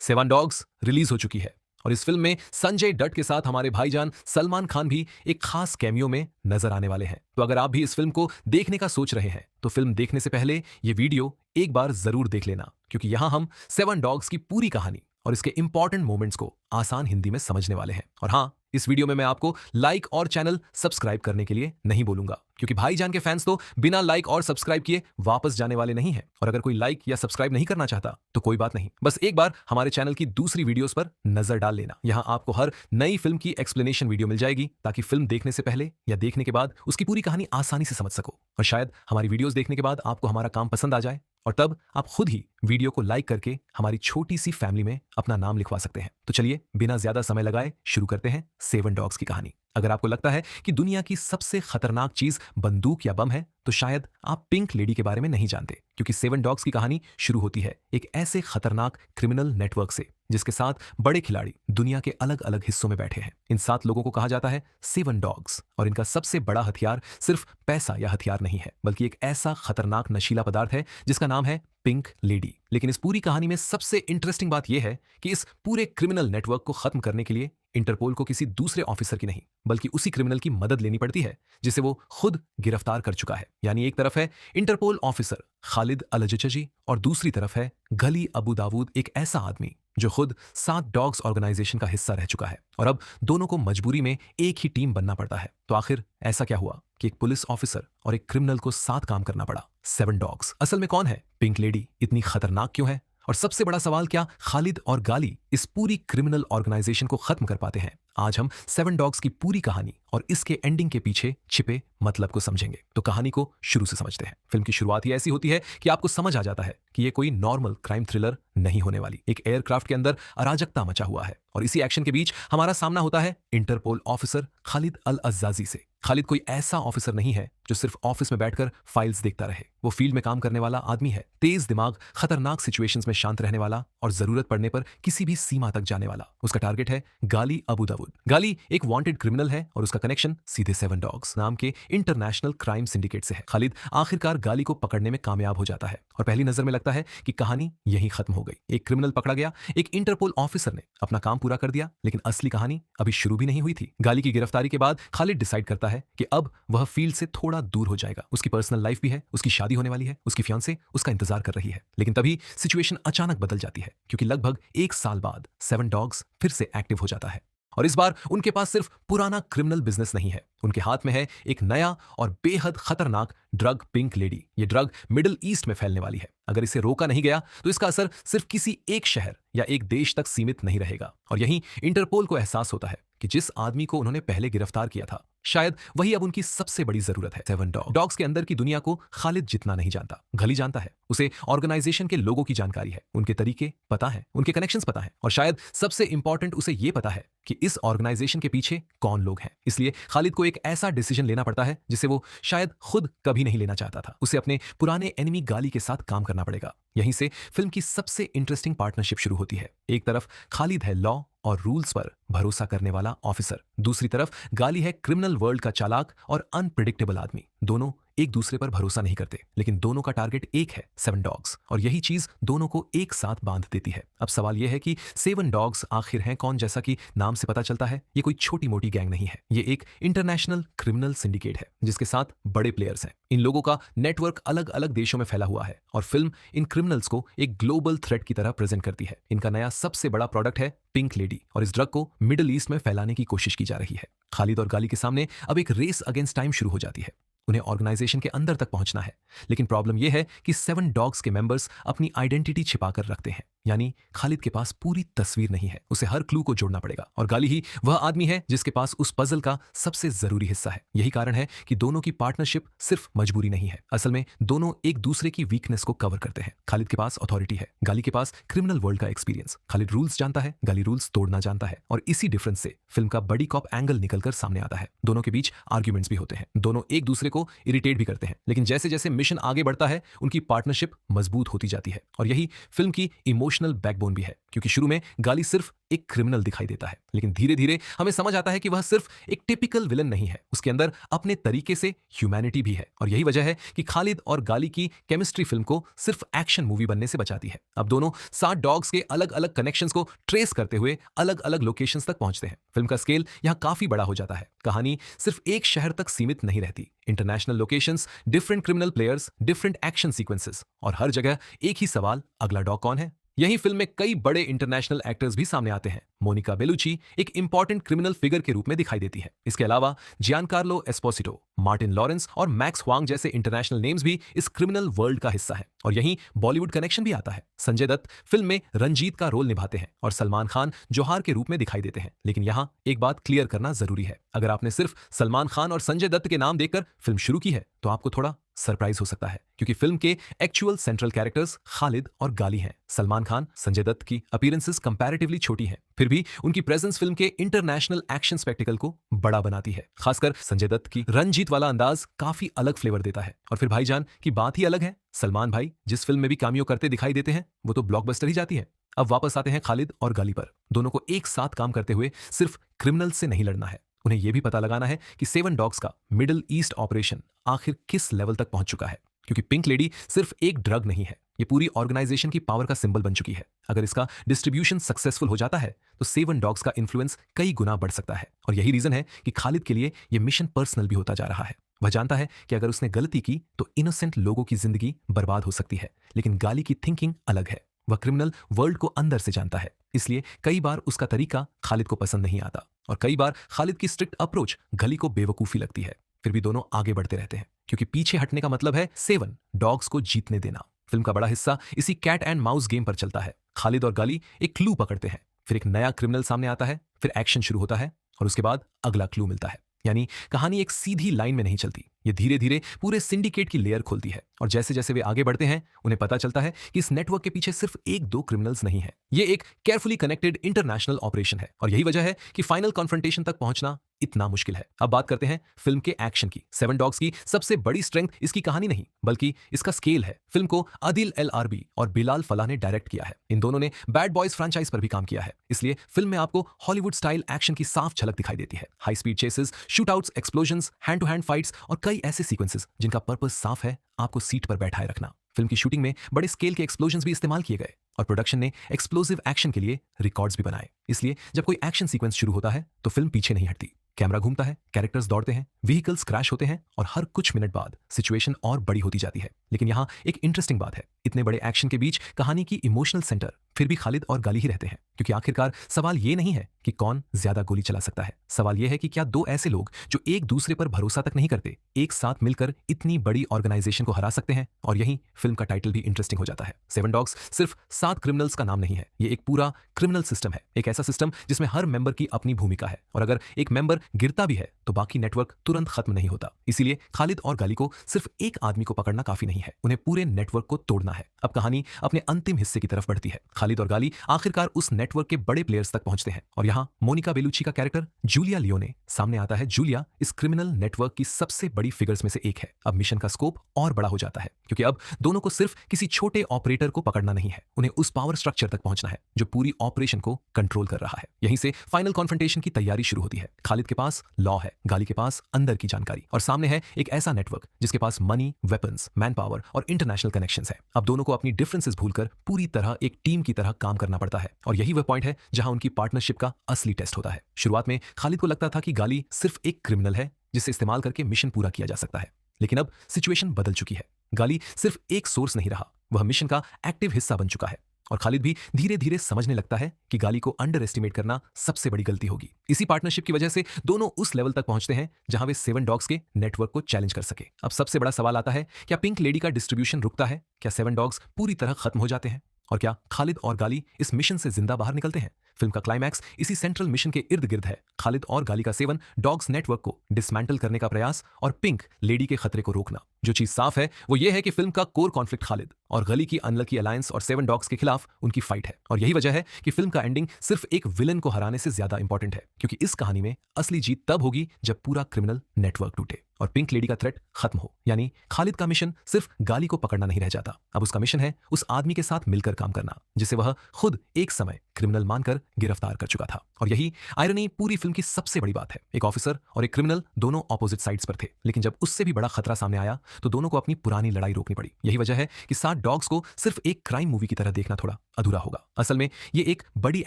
Seven dogs release हो चुकी है और इस फिल्म में संजय दत्त के साथ हमारे भाईजान सलमान खान भी एक खास कैमियो में नजर आने वाले हैं। तो अगर आप भी इस फिल्म को देखने का सोच रहे हैं तो फिल्म देखने से पहले ये वीडियो एक बार जरूर देख लेना, क्योंकि यहां हम सेवन डॉग्स की पूरी कहानी और इसके इंपॉर्टेंट मोमेंट्स को आसान हिंदी में समझने वाले हैं। और हाँ, इस वीडियो में मैं आपको लाइक और चैनल सब्सक्राइब करने के लिए नहीं बोलूंगा, क्योंकि भाईजान के फैंस तो बिना लाइक और सब्सक्राइब किए वापस जाने वाले नहीं हैं। और अगर कोई लाइक या सब्सक्राइब नहीं करना चाहता तो कोई बात नहीं, बस एक बार हमारे चैनल की दूसरी वीडियोस पर नजर डाल लेना। यहां आपको हर नई फिल्म की एक्सप्लेनेशन वीडियो मिल जाएगी, ताकि फिल्म देखने से पहले या देखने के बाद उसकी पूरी कहानी आसानी से समझ सको। और शायद हमारी वीडियोस देखने के बाद आपको हमारा काम पसंद आ जाए और तब आप खुद ही वीडियो को लाइक करके हमारी छोटी सी फैमिली में अपना नाम लिखवा सकते हैं। तो चलिए बिना ज्यादा समय लगाए शुरू करते हैं सेवन डॉग्स की कहानी। अगर आपको लगता है कि दुनिया की सबसे खतरनाक चीज बंदूक या बम है तो शायद आप पिंक लेडी के बारे में नहीं जानते, क्योंकि सेवन डॉग्स की कहानी शुरू होती है एक ऐसे खतरनाक क्रिमिनल नेटवर्क से जिसके साथ बड़े खिलाड़ी दुनिया के अलग अलग हिस्सों में बैठे हैं। इन 7 लोगों को कहा जाता है सेवन डॉग्स, और इनका सबसे बड़ा हथियार सिर्फ पैसा या हथियार नहीं है, बल्कि एक ऐसा खतरनाक नशीला पदार्थ है जिसका नाम है पिंक लेडी। लेकिन इस पूरी कहानी में सबसे इंटरेस्टिंग बात यह है कि इस पूरे क्रिमिनल नेटवर्क को खत्म करने के लिए इंटरपोल को किसी दूसरे ऑफिसर की नहीं, बल्कि उसी क्रिमिनल की मदद लेनी पड़ती है जिसे वो खुद गिरफ्तार कर चुका है। यानी एक तरफ है इंटरपोल ऑफिसर खालिद अल-जचजी और दूसरी तरफ है गली अबू दाऊद, एक ऐसा आदमी जो खुद 7 डॉग्स ऑर्गेनाइजेशन का हिस्सा रह चुका है। और अब दोनों को मजबूरी में एक ही टीम बनना पड़ता है। तो आखिर ऐसा क्या हुआ कि एक पुलिस ऑफिसर और एक क्रिमिनल को साथ काम करना पड़ा? सेवन डॉग्स असल में कौन है? पिंक लेडी इतनी खतरनाक क्यों है? और सबसे बड़ा सवाल, क्या खालिद और गाली इस पूरी क्रिमिनल ऑर्गेनाइजेशन को खत्म कर पाते हैं? आज हम सेवन डॉग्स की पूरी कहानी और इसके एंडिंग के पीछे छिपे मतलब को समझेंगे। तो कहानी को शुरू से समझते हैं। फिल्म की शुरुआत ही ऐसी होती है कि आपको समझ आ जाता है कि ये कोई नॉर्मल क्राइम थ्रिलर नहीं होने वाली। एक एयरक्राफ्ट के अंदर अराजकता मचा हुआ है और इसी एक्शन के बीच हमारा सामना होता है इंटरपोल ऑफिसर खालिद अल-अज़्ज़ाज़ी से। खालिद कोई ऐसा ऑफिसर नहीं है जो सिर्फ ऑफिस में बैठकर फाइल्स देखता रहे। वो फील्ड में काम करने वाला आदमी है, तेज दिमाग, खतरनाक सिचुएशंस में शांत रहने वाला और जरूरत पड़ने पर किसी भी सीमा तक जाने वाला। उसका टारगेट है गाली अबू दाऊद। गाली एक वांटेड क्रिमिनल है और उसका कनेक्शन सीधे सेवन डॉग्स नाम के इंटरनेशनल क्राइम सिंडिकेट से है। खालिद आखिरकार गाली को पकड़ने में कामयाब हो जाता है और पहली नजर में लगता है कि कहानी यहीं खत्म हो गई। एक क्रिमिनल पकड़ा गया, एक इंटरपोल ऑफिसर ने अपना काम पूरा कर दिया, लेकिन असली कहानी अभी शुरू भी नहीं हुई थी। गाली की गिरफ्तारी के बाद खालिद डिसाइड करता है कि अब वह फील्ड से थोड़ा दूर हो जाएगा। उसकी पर्सनल लाइफ भी है, उसकी शादी होने वाली है, उसकी फियांसे उसका इंतजार कर रही है। लेकिन तभी सिचुएशन अचानक बदल जाती है, क्योंकि लगभग 1 साल बाद सेवन डॉग्स फिर से एक्टिव हो जाता है। और इस बार उनके पास सिर्फ पुराना क्रिमिनल बिजनेस नहीं है, उनके हाथ में है एक नया और बेहद खतरनाक ड्रग, पिंक लेडी। ये ड्रग मिडिल ईस्ट में फैलने वाली है। अगर इसे रोका नहीं गया तो इसका असर सिर्फ किसी एक शहर या एक देश तक सीमित नहीं रहेगा। और यहीं इंटरपोल को एहसास होता है कि जिस आदमी को उन्होंने पहले गिरफ्तार किया था, शायद वही अब उनकी सबसे बड़ी जरूरत है। सेवन डॉग्स के अंदर की दुनिया को खालिद जितना नहीं जानता, गली जानता है। उसे ऑर्गेनाइजेशन के लोगों की जानकारी है, उनके तरीके पता है, उनके कनेक्शंस पता है, और शायद सबसे इंपॉर्टेंट, उसे यह पता है कि इस ऑर्गेनाइजेशन के पीछे कौन लोग हैं। इसलिए खालिद को एक ऐसा डिसीजन लेना पड़ता है जिसे वो शायद खुद कभी नहीं लेना चाहता था। उसे अपने पुराने एनिमी गाली के साथ काम करना पड़ेगा। यहीं से फिल्म की सबसे इंटरेस्टिंग पार्टनरशिप शुरू होती है। एक तरफ खालिद है लॉ और रूल्स पर भरोसा करने वाला ऑफिसर, दूसरी तरफ गाली है क्रिमिनल वर्ल्ड का चालाक और अनप्रिडिक्टेबल आदमी। दोनों एक दूसरे पर भरोसा नहीं करते, लेकिन दोनों का टारगेट एक है, सेवन डॉग्स, और यही चीज दोनों को एक साथ बांध देती है। अब सवाल यह है कि सेवन डॉग्स आखिर हैं कौन? जैसा कि नाम से पता चलता है, ये कोई छोटी मोटी गैंग नहीं है। ये एक इंटरनेशनल क्रिमिनल सिंडिकेट है जिसके साथ बड़े प्लेयर्स हैं। इन लोगों का नेटवर्क अलग अलग देशों में फैला हुआ है और फिल्म इन क्रिमिनल्स को एक ग्लोबल थ्रेट की तरह प्रेजेंट करती है। इनका नया सबसे बड़ा प्रोडक्ट है पिंक लेडी, और इस ड्रग को मिडिल ईस्ट में फैलाने की कोशिश की जा रही है। खालिद और गाली के सामने अब एक रेस अगेंस्ट टाइम शुरू हो जाती है। उन्हें ऑर्गेनाइजेशन के अंदर तक पहुंचना है, लेकिन प्रॉब्लम यह है कि सेवन डॉग्स के मेंबर्स अपनी आइडेंटिटी छिपाकर रखते हैं। यानी खालिद के पास पूरी तस्वीर नहीं है, उसे हर क्लू को जोड़ना पड़ेगा। और गाली ही वह आदमी है जिसके पास उस पजल का सबसे जरूरी हिस्सा है। यही कारण है कि दोनों की पार्टनरशिप सिर्फ मजबूरी नहीं है, असल में दोनों एक दूसरे की वीकनेस को कवर करते हैं। खालिद के पास अथॉरिटी है, गाली के पास क्रिमिनल वर्ल्ड का एक्सपीरियंस। खालिद रूल्स जानता है, गाली रूल्स तोड़ना जानता है, और इसी डिफरेंस से फिल्म का बडी कॉप एंगल निकलकर सामने आता है। दोनों के बीच आर्ग्यूमेंट्स भी होते हैं, दोनों एक दूसरे को इरिटेट भी करते हैं, लेकिन जैसे जैसे मिशन आगे बढ़ता है उनकी पार्टनरशिप मजबूत होती जाती है। और यही फिल्म की इमोशनल बैकबोन भी है, क्योंकि शुरू में गाली सिर्फ एक क्रिमिनल दिखाई देता है, लेकिन धीरे धीरे हमें समझ आता है कि वह सिर्फ एक टिपिकल विलन नहीं है, उसके अंदर अपने तरीके से ह्यूमैनिटी भी है। और यही वजह है कि खालिद और गाली की केमिस्ट्री फिल्म को सिर्फ एक्शन मूवी बनने से बचाती है। अब दोनों 7 डॉग्स के अलग अलग कनेक्शंस को ट्रेस करते हुए अलग अलग लोकेशंस तक पहुंचते हैं। फिल्म का स्केल यहां काफी बड़ा हो जाता है। कहानी सिर्फ एक शहर तक सीमित नहीं रहती। International locations, different criminal players, different action sequences और हर जगह एक ही सवाल, अगला डॉग कौन है। यही फिल्म में कई बड़े इंटरनेशनल एक्टर्स भी सामने आते हैं। मोनिका बेलुची एक इंपॉर्टेंट क्रिमिनल फिगर के रूप में दिखाई देती है। इसके अलावा जियानकार्लो एस्पोसिटो, मार्टिन लॉरेंस और मैक्स हुआंग जैसे इंटरनेशनल नेम्स भी इस क्रिमिनल वर्ल्ड का हिस्सा है। और यहीं बॉलीवुड कनेक्शन भी आता है। संजय दत्त फिल्म में रंजीत का रोल निभाते हैं और सलमान खान जौहार के रूप में दिखाई देते हैं। लेकिन यहां एक बात क्लियर करना जरूरी है, अगर आपने सिर्फ सलमान खान और संजय दत्त के नाम देखकर फिल्म शुरू की है तो आपको थोड़ा सरप्राइज हो सकता है, क्योंकि फिल्म के एक्चुअल सेंट्रल कैरेक्टर्स खालिद और गाली हैं। सलमान खान, संजय दत्त की अपीयरेंसेस कंपैरेटिवली छोटी हैं, फिर भी उनकी प्रेजेंस फिल्म के इंटरनेशनल एक्शन स्पेक्टिकल को बड़ा बनाती है। खासकर संजय दत्त की रंजीत वाला अंदाज काफी अलग फ्लेवर देता है। और फिर भाईजान की बात ही अलग है। सलमान भाई जिस फिल्म में भी कामियो करते दिखाई देते हैं वो तो ब्लॉकबस्टर ही जाती है। अब वापस आते हैं खालिद और गाली पर। दोनों को एक साथ काम करते हुए सिर्फ क्रिमिनल से नहीं लड़ना है, उन्हें यह भी पता लगाना है कि 7 डॉग्स का मिडिल ईस्ट ऑपरेशन आखिर किस लेवल तक पहुंच चुका है। क्योंकि पिंक लेडी सिर्फ एक ड्रग नहीं है, ये पूरी ऑर्गेनाइजेशन की पावर का सिंबल बन चुकी है। अगर इसका डिस्ट्रीब्यूशन सक्सेसफुल हो जाता है तो 7 डॉग्स का इन्फ्लुएंस कई गुना बढ़ सकता है। और यही रीजन है कि खालिद के लिए यह मिशन पर्सनल भी होता जा रहा है। वह जानता है कि अगर उसने गलती की तो इनोसेंट लोगों की जिंदगी बर्बाद हो सकती है। लेकिन गाली की थिंकिंग अलग है। वह क्रिमिनल वर्ल्ड को अंदर से जानता है, इसलिए कई बार उसका तरीका खालिद को पसंद नहीं आता और कई बार खालिद की स्ट्रिक्ट अप्रोच गली को बेवकूफी लगती है। फिर भी दोनों आगे बढ़ते रहते हैं, क्योंकि पीछे हटने का मतलब है 7 डॉग्स को जीतने देना। फिल्म का बड़ा हिस्सा इसी कैट एंड माउस गेम पर चलता है। खालिद और गाली एक क्लू पकड़ते हैं, फिर एक नया क्रिमिनल सामने आता है, फिर एक्शन शुरू होता है और उसके बाद अगला क्लू मिलता है। यानी कहानी एक सीधी लाइन में नहीं चलती, ये धीरे धीरे पूरे सिंडिकेट की लेयर खोलती है। और जैसे जैसे वे आगे बढ़ते हैं उन्हें पता चलता है कि इस नेटवर्क के पीछे सिर्फ 1-2 क्रिमिनल्स नहीं है, ये एक केयरफुली कनेक्टेड इंटरनेशनल ऑपरेशन है। और यही वजह है कि फाइनल कॉन्फ्रंटेशन तक पहुंचना इतना मुश्किल है। अब बात करते हैं फिल्म के एक्शन की। 7 डॉग्स की सबसे बड़ी स्ट्रेंथ इसकी कहानी नहीं बल्कि इसका स्केल है। फिल्म को आदिल एल आरबी और बिलाल फलाह ने डायरेक्ट किया है। इन दोनों ने बैड बॉयज फ्रेंचाइज पर भी काम किया है, इसलिए फिल्म में आपको हॉलीवुड स्टाइल एक्शन की साफ झलक दिखाई देती है। High speed chases, shootouts, explosions, hand to hand fights और कई ऐसे सीक्वेंसेस जिनका पर्पस साफ है, आपको सीट पर बैठाए रखना। फिल्म की शूटिंग में बड़े स्केल के एक्सप्लोजंस भी इस्तेमाल किए गए और प्रोडक्शन ने एक्सप्लोसिव एक्शन के लिए रिकॉर्ड्स भी बनाए। इसलिए जब कोई एक्शन सीक्वेंस शुरू होता है तो फिल्म पीछे नहीं हटती। कैमरा घूमता है, कैरेक्टर्स दौड़ते हैं, व्हीकल्स क्रैश होते हैं और हर कुछ मिनट बाद सिचुएशन और बड़ी होती जाती है। लेकिन यहाँ एक इंटरेस्टिंग बात है, इतने बड़े एक्शन के बीच कहानी की इमोशनल सेंटर फिर भी खालिद और गाली ही रहते हैं। क्योंकि आखिरकार सवाल ये नहीं है कि कौन ज्यादा गोली चला सकता है, सवाल यह है कि क्या 2 ऐसे लोग जो एक दूसरे पर भरोसा तक नहीं करते एक साथ मिलकर इतनी बड़ी ऑर्गेनाइजेशन को हरा सकते हैं। और यही फिल्म का टाइटल भी इंटरेस्टिंग हो जाता है। 7 डॉग्स सिर्फ 7 क्रिमिनल्स का नाम नहीं है, ये एक पूरा क्रिमिनल सिस्टम है। एक ऐसा सिस्टम जिसमें हर मेंबर की अपनी भूमिका है और अगर एक मेंबर गिरता भी है तो बाकी नेटवर्क तुरंत खत्म नहीं होता। इसीलिए खालिद और गाली को सिर्फ एक आदमी को पकड़ना काफी नहीं है, उन्हें पूरे नेटवर्क को तोड़ना है। अब कहानी अपने अंतिम हिस्से की तरफ बढ़ती है। खालिद और गाली आखिरकार उस नेटवर्क के बड़े प्लेयर्स तक पहुंचते हैं और यहाँ मोनिका बेलुची का कैरेक्टर जूलिया लियोने सामने आता है। जूलिया इस क्रिमिनल नेटवर्क की सबसे बड़ी फिगर्स में से एक है। अब मिशन का स्कोप और बड़ा हो जाता है, क्योंकि अब दोनों को सिर्फ किसी छोटे ऑपरेटर को पकड़ना नहीं है, उन्हें उस पावर स्ट्रक्चर तक पहुंचना है जो पूरी ऑपरेशन को कंट्रोल कर रहा है। यहीं से फाइनल कॉन्फ्रंटेशन की तैयारी शुरू होती है। खालिद के पास लॉ है, गाली के पास अंदर की जानकारी और सामने है एक ऐसा नेटवर्क जिसके पास मनी, वेपन्स, मैन पावर और इंटरनेशनल कनेक्शंस है। अब दोनों को अपनी डिफरेंसेस भूलकर पूरी तरह एक टीम की तरह काम करना पड़ता है और यही वह पॉइंट है जहां उनकी पार्टनरशिप का असली टेस्ट होता है। शुरुआत में खालिद को लगता था कि गाली सिर्फ एक क्रिमिनल है जिसे इस्तेमाल करके मिशन पूरा किया जा सकता है, लेकिन अब सिचुएशन बदल चुकी है। गाली सिर्फ एक सोर्स नहीं रहा, वह मिशन का एक्टिव हिस्सा बन चुका है और खालिद भी धीरे धीरे समझने लगता है कि गाली को अंडर एस्टिमेट करना सबसे बड़ी गलती होगी। इसी पार्टनरशिप की वजह से दोनों उस लेवल तक पहुंचते हैं जहां वे 7 डॉग्स के नेटवर्क को चैलेंज कर सके। अब सबसे बड़ा सवाल आता है, क्या पिंक लेडी का डिस्ट्रीब्यूशन रुकता है? क्या 7 डॉग्स पूरी तरह खत्म हो जाते हैं? और क्या खालिद और गाली इस मिशन से जिंदा बाहर निकलते हैं? फिल्म का क्लाइमैक्स इसी सेंट्रल मिशन के इर्द गिर्द है। खालिद और गाली का 7 डॉग्स नेटवर्क को डिसमेंटल करने का प्रयास और पिंक लेडी के खतरे को रोकना। जो चीज साफ है वो ये है कि फिल्म का कोर कॉन्फ्लिक्ट खालिद और गली की अनलकी अलायंस और 7 डॉग्स के खिलाफ उनकी फाइट है। और यही वजह है कि फिल्म का एंडिंग सिर्फ एक विलन को हराने से ज्यादा इंपॉर्टेंट है, क्योंकि इस कहानी में असली जीत तब होगी जब पूरा क्रिमिनल नेटवर्क टूटे और पिंक लेडी का थ्रेट खत्म हो। यानी खालिद का मिशन सिर्फ गाली को पकड़ना नहीं रह जाता, अब उसका मिशन है उस आदमी के साथ मिलकर काम करना जिसे वह खुद एक समय क्रिमिनल मानकर गिरफ्तार कर चुका था। और यही आयरनी पूरी फिल्म की सबसे बड़ी बात है। एक ऑफिसर और एक क्रिमिनल दोनों ऑपोजिट साइड्स पर थे, लेकिन जब उससे भी बड़ा खतरा सामने आया तो दोनों को अपनी पुरानी लड़ाई रोकनी पड़ी। यही वजह है कि 7 डॉग्स को सिर्फ एक क्राइम मूवी की तरह देखना थोड़ा अधूरा होगा। असल में ये एक बड़ी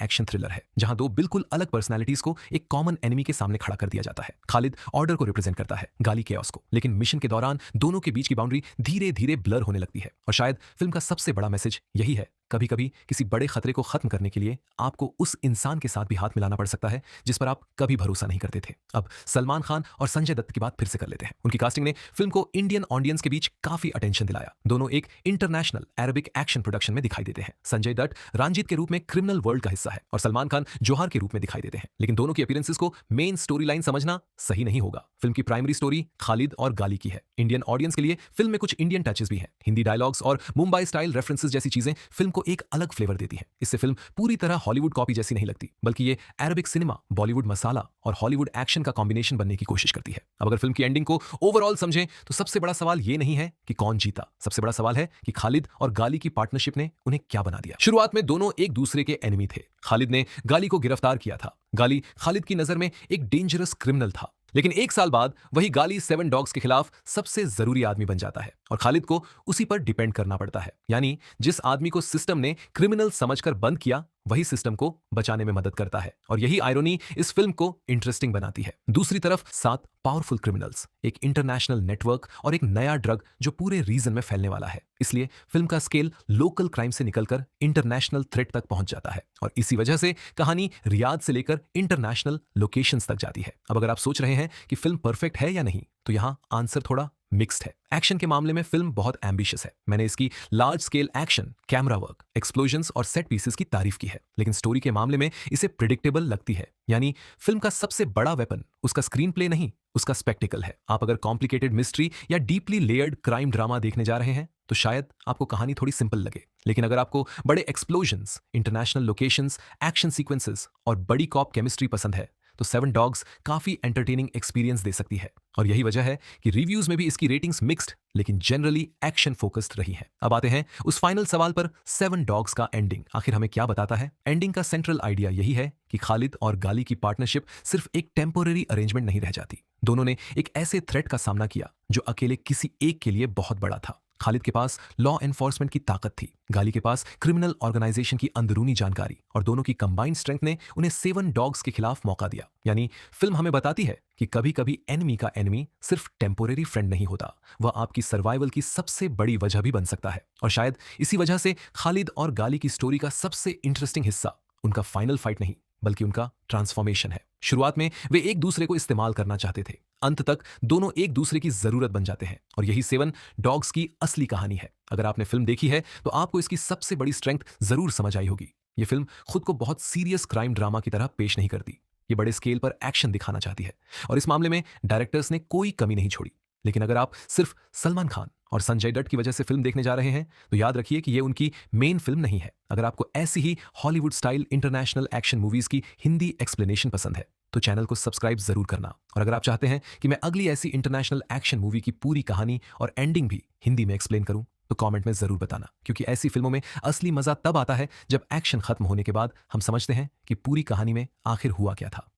एक्शन थ्रिलर है जहां 2 बिल्कुल अलग पर्सनालिटीज को एक कॉमन एनिमी के सामने खड़ा कर दिया जाता है। खालिद ऑर्डर को रिप्रेजेंट करता है, गाली केओस को, लेकिन मिशन के दौरान दोनों के बीच की बाउंड्री धीरे धीरे ब्लर होने लगती है। और शायद फिल्म का सबसे बड़ा मैसेज यही है, कभी कभी किसी बड़े खतरे को खत्म करने के लिए आपको उस इंसान के साथ भी हाथ मिलाना पड़ सकता है जिस पर आप कभी भरोसा नहीं करते थे। अब सलमान खान और संजय दत्त की बात फिर से कर लेते हैं। उनकी कास्टिंग ने फिल्म को इंडियन ऑडियंस के बीच काफी अटेंशन दिलाया। दोनों एक इंटरनेशनल अरेबिक एक्शन प्रोडक्शन में दिखाई देते हैं। संजय दत्त रंजीत के रूप में क्रिमिनल वर्ल्ड का हिस्सा है और सलमान खान जोहार के रूप में दिखाई देते हैं। लेकिन दोनों की अपीयरेंसेस को मेन स्टोरी लाइन समझना सही नहीं होगा। फिल्म की प्राइमरी स्टोरी खालिद और गाली की है। इंडियन ऑडियंस के लिए फिल्म में कुछ इंडियन टचेस भी हैं। हिंदी डायलॉग्स और मुंबई स्टाइल रेफरेंसेस जैसी चीजें फिल्म को एक अलग फ्लेवर देती है। इससे फिल्म पूरी तरह हॉलीवुड कॉपी जैसी नहीं लगती, बल्कि ये अरबिक सिनेमा, बॉलीवुड मसाला और हॉलीवुड एक्शन का कॉम्बिनेशन बनने की कोशिश करती है। अब अगर फिल्म की एंडिंग को ओवरऑल समझें तो सबसे बड़ा सवाल ये नहीं है कि कौन जीता, सबसे बड़ा सवाल है कि खालिद और गाली की पार्टनरशिप ने उन्हें क्या बना दिया। शुरुआत में दोनों एक दूसरे के एनिमी थे। खालिद ने गाली को गिरफ्तार किया था। गाली खालिद की नजर में एक डेंजरस क्रिमिनल था, लेकिन 1 साल बाद वही गाली 7 डॉग्स के खिलाफ सबसे जरूरी आदमी बन जाता है और खालिद को उसी पर डिपेंड करना पड़ता है। यानी जिस आदमी को सिस्टम ने क्रिमिनल समझकर बंद किया, वही सिस्टम को बचाने में मदद करता है। और यही आयरनी इस फिल्म को इंटरेस्टिंग बनाती है। दूसरी तरफ 7 पावरफुल क्रिमिनल्स, एक इंटरनेशनल नेटवर्क और एक नया ड्रग जो पूरे रीजन में फैलने वाला है। इसलिए फिल्म का स्केल लोकल क्राइम से निकलकर इंटरनेशनल थ्रेट तक पहुंच जाता है और इसी वजह से कहानी रियाद से लेकर इंटरनेशनल लोकेशंस तक जाती है। अब अगर आप सोच रहे हैं कि फिल्म परफेक्ट है या नहीं, तो यहां आंसर थोड़ा मिक्स्ड है। एक्शन के मामले में फिल्म बहुत एम्बिशियस है। मैंने इसकी large scale action, camera work, explosions और सेट पीसेस की तारीफ की है, लेकिन स्टोरी के मामले में इसे प्रिडिक्टेबल लगती है। यानी फिल्म का सबसे बड़ा वेपन उसका स्क्रीन प्ले नहीं, उसका स्पेक्टिकल है। आप अगर कॉम्प्लिकेटेड मिस्ट्री या डीपली लेयर्ड क्राइम ड्रामा देखने जा रहे हैं तो शायद आपको कहानी थोड़ी सिंपल लगे, लेकिन अगर आपको बड़े explosions, international locations, action sequences और बड़ी कॉप केमिस्ट्री पसंद है तो 7 डॉग्स काफी एंटरटेनिंग एक्सपीरियंस दे सकती है। और यही वजह है कि रिव्यूज में भी इसकी रेटिंग्स मिक्स्ड लेकिन जनरली एक्शन फोकस्ड रही है। अब आते हैं उस फाइनल सवाल पर, 7 डॉग्स का एंडिंग आखिर हमें क्या बताता है। एंडिंग का सेंट्रल आइडिया यही है कि खालिद और गाली की पार्टनरशिप सिर्फ एक टेम्पोररी अरेंजमेंट नहीं रह जाती। दोनों ने एक ऐसे थ्रेट का सामना किया जो अकेले किसी एक के लिए बहुत बड़ा था। खालिद के पास लॉ एनफोर्समेंट की ताकत थी, गाली के पास क्रिमिनल ऑर्गेनाइजेशन की अंदरूनी जानकारी, और दोनों की कंबाइंड स्ट्रेंथ ने उन्हें 7 डॉग्स के खिलाफ मौका दिया। यानी फिल्म हमें बताती है कि कभी कभी एनिमी का एनिमी सिर्फ टेम्पोररी फ्रेंड नहीं होता, वह आपकी सर्वाइवल की सबसे बड़ी वजह भी बन सकता है। और शायद इसी वजह से खालिद और गाली की स्टोरी का सबसे इंटरेस्टिंग हिस्सा उनका फाइनल फाइट नहीं, बल्कि उनका ट्रांसफॉर्मेशन है। शुरुआत में वे एक दूसरे को इस्तेमाल करना चाहते थे, अंत तक दोनों एक दूसरे की जरूरत बन जाते हैं, और यही 7 डॉग्स की असली कहानी है। अगर आपने फिल्म देखी है तो आपको इसकी सबसे बड़ी स्ट्रेंथ जरूर समझ आई होगी। ये फिल्म खुद को बहुत सीरियस क्राइम ड्रामा की तरह पेश नहीं करती, ये बड़े स्केल पर एक्शन दिखाना चाहती है, और इस मामले में डायरेक्टर्स ने कोई कमी नहीं छोड़ी। लेकिन अगर आप सिर्फ सलमान खान और संजय दत्त की वजह से फिल्म देखने जा रहे हैं तो याद रखिए कि ये उनकी मेन फिल्म नहीं है। अगर आपको ऐसी ही Hollywood style international action movies की हिंदी एक्सप्लेनेशन पसंद है तो चैनल को सब्सक्राइब जरूर करना, और अगर आप चाहते हैं कि मैं अगली ऐसी इंटरनेशनल एक्शन मूवी की पूरी कहानी और एंडिंग भी हिंदी में एक्सप्लेन करूं तो कमेंट में जरूर बताना, क्योंकि ऐसी फिल्मों में असली मजा तब आता है जब एक्शन खत्म होने के बाद हम समझते हैं कि पूरी कहानी में आखिर हुआ क्या था।